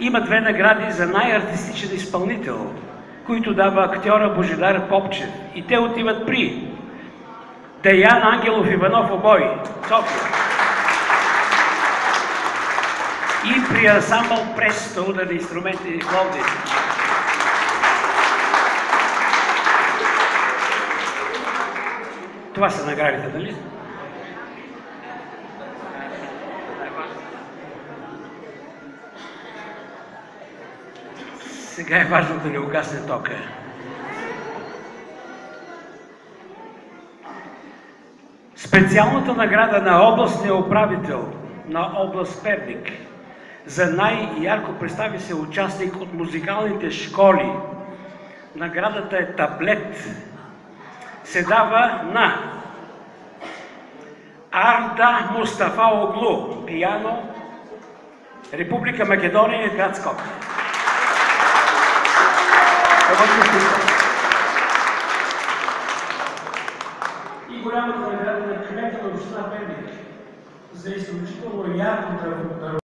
Има 2 награди за най-артистичен изпълнител, които дава актьора Божидар Попчев. И те отиват при Деян Ангелов Иванов обой, София. И при ансамбъл Престо, ударни инструменти Пловдив. Това са наградите, нали? Сега е важно да не угасне тока. Специалната награда на областния управител на област Перник за най-ярко представи се участник от музикалните школи. Наградата е таблет. Се дава на Арда Мустафа Оглу, пиано, Република Македония, град Скопие. И голямата награда на кмета на община Перник за изключително ярко